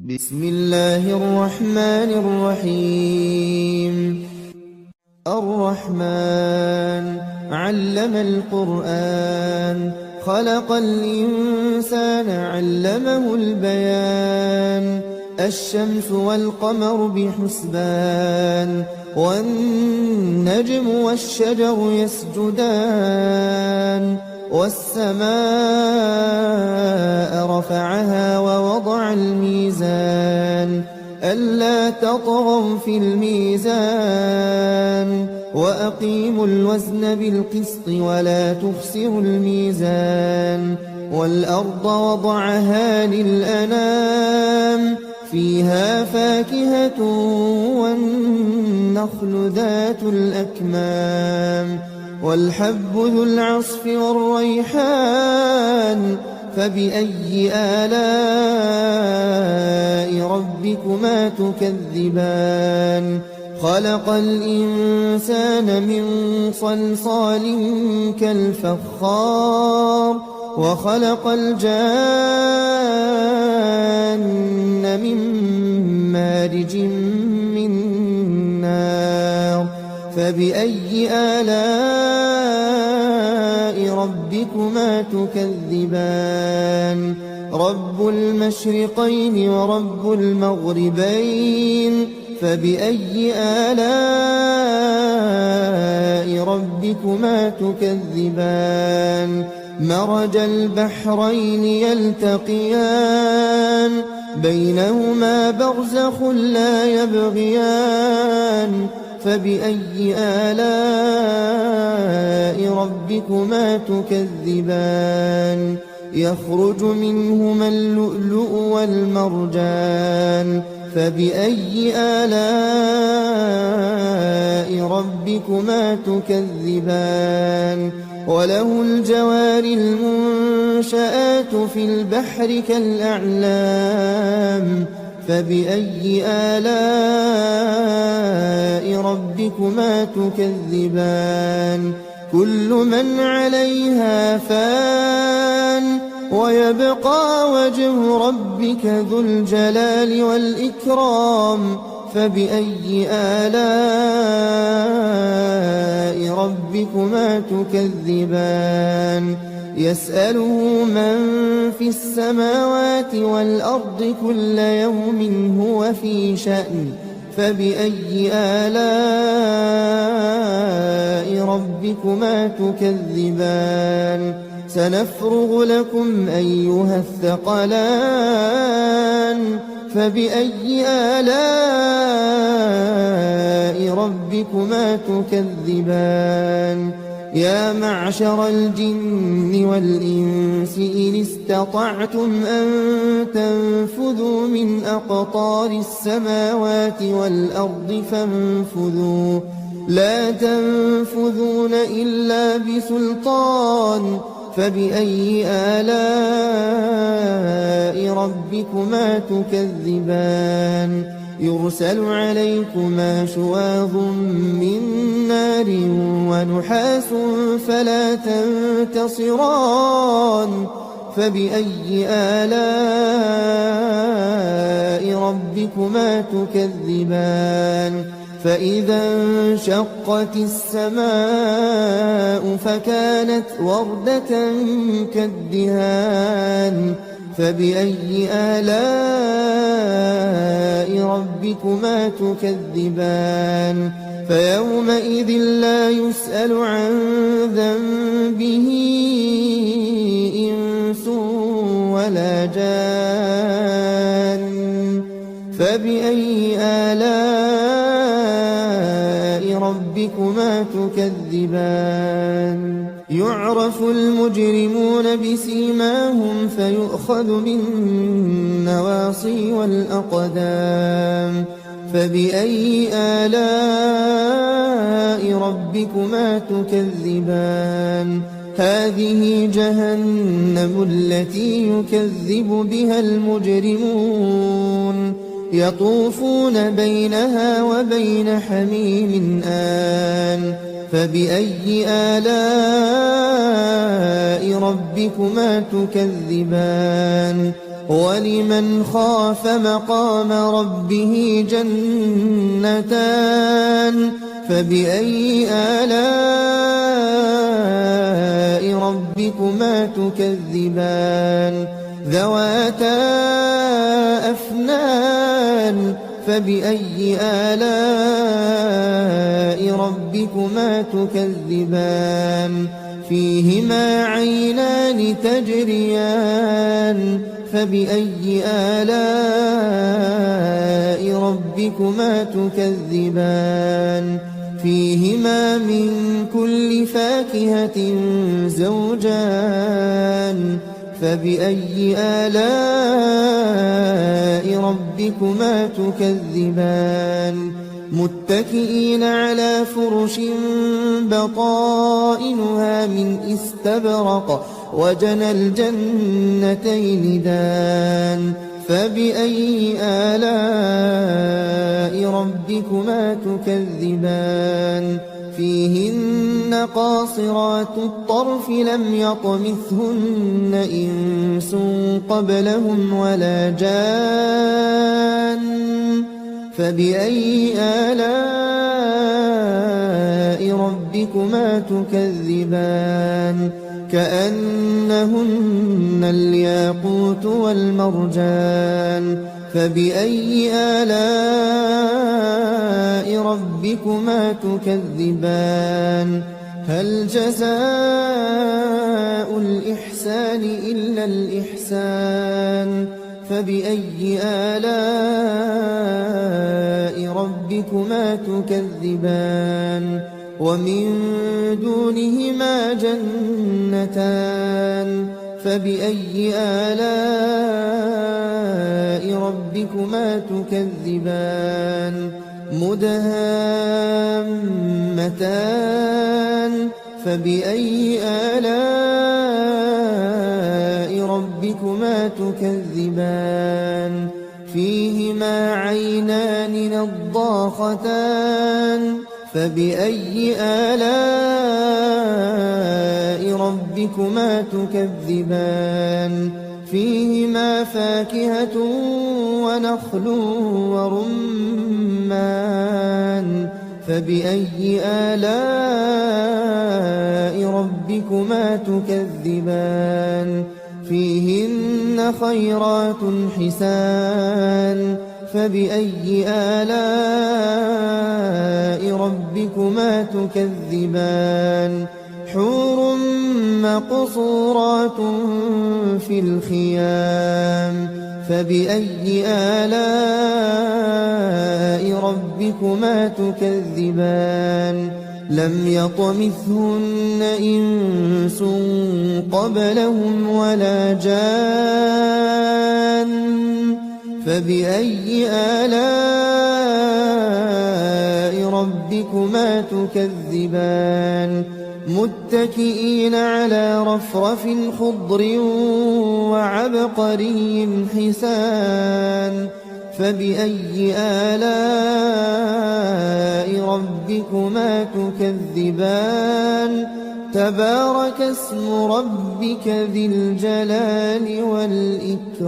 بسم الله الرحمن الرحيم. الرحمن علم القرآن، خلق الإنسان علمه البيان. الشمس والقمر بحسبان، والنجم والشجر يسجدان. والسماء رفعها ووضع الميزان، ألا تطغوا في الميزان. وأقيموا الوزن بالقسط ولا تخسروا الميزان. والأرض وضعها للأنام، فيها فاكهة والنخل ذات الأكمام. والحب ذو العصف والريحان، فبأي آلاء ربكما تكذبان. خلق الإنسان من صلصال كالفخار، وخلق الجان من مارج من نار. فبأي آلاء ربكما تكذبان. رب المشرقين ورب المغربين، فبأي آلاء ربكما تكذبان. مرج البحرين يلتقيان، بينهما برزخ لا يبغيان. فبأي آلاء ربكما تكذبان. يخرج منهما اللؤلؤ والمرجان، فبأي آلاء ربكما تكذبان. وله الجوار المنشآت في البحر كالأعلام، فبأي آلاء ربكما تكذبان. كل من عليها فان، ويبقى وجه ربك ذو الجلال والإكرام. فبأي آلاء ربكما تكذبان. يسأله من في السماوات والأرض كل يوم هو في شأن. فبأي آلاء ربكما تكذبان. سنفرغ لكم أيها الثقلان، فبأي آلاء ربكما تكذبان. يا معشر الجن والإنس إن استطعتم أن تنفذوا من أقطار السماوات والأرض فانفذوا، لا تنفذون إلا بسلطان. فبأي آلاء ربكما تكذبان. يرسل عليكما شواظ من نار ونحاس فلا تنتصران. فبأي آلاء ربكما تكذبان. فإذا انشقت السماء فكانت وردة كالدهان. فبأي آلاء ربكما تكذبان. فيومئذ لا يسأل عن ذنبه إنس ولا جان. فبأي آلاء ربكما تكذبان. يعرف المجرمون بسيماهم فيؤخذ بالنواصي والأقدام. فبأي آلاء ربكما تكذبان. هذه جهنم التي يكذب بها المجرمون، يطوفون بينها وبين حميم آن. فبأي آلاء ربكما تكذبان. ولمن خاف مقام ربه جنتان فبأي آلاء ربكما تكذبان ذواتا أفنان فبأي آلاء ربكما تكذبان فيهما عينان تجريان فبأي آلاء ربكما تكذبان فيهما من كل فاكهة زوجان فبأي آلاء ربكما تكذبان متكئين على فرش بطائنها من استبرق وجنى الجنتين دان فبأي آلاء ربكما تكذبان فيهن قاصرات الطرف لم يطمثهن إنس قبلهم ولا جان فبأي آلاء ربكما تكذبان كأنهن الياقوت والمرجان فبأي آلاء ربكما تكذبان هل جزاء الإحسان إلا الإحسان فبأي آلاء ربكما تكذبان ومن دونهما جنتان فبأي آلاء ربكما تكذبان مدهامتان فبأي آلاء ربكما تكذبان فيهما عينان نضاختان فبأي آلاء ربكما تكذبان فيهما فاكهة ونخل ورمان فبأي آلاء ربكما تكذبان فيهن خيرات حسان فبأي آلاء ربكما تكذبان حور مقصورات في الخيام فبأي آلاء ربكما تكذبان لم يطمثهن إنس قبلهم ولا جان فبأي آلاء ربكما تكذبان متكئين على رفرف خضر وعبقري حسان فبأي آلاء ربكما تكذبان تبارك اسم ربك ذي الجلال والإكرام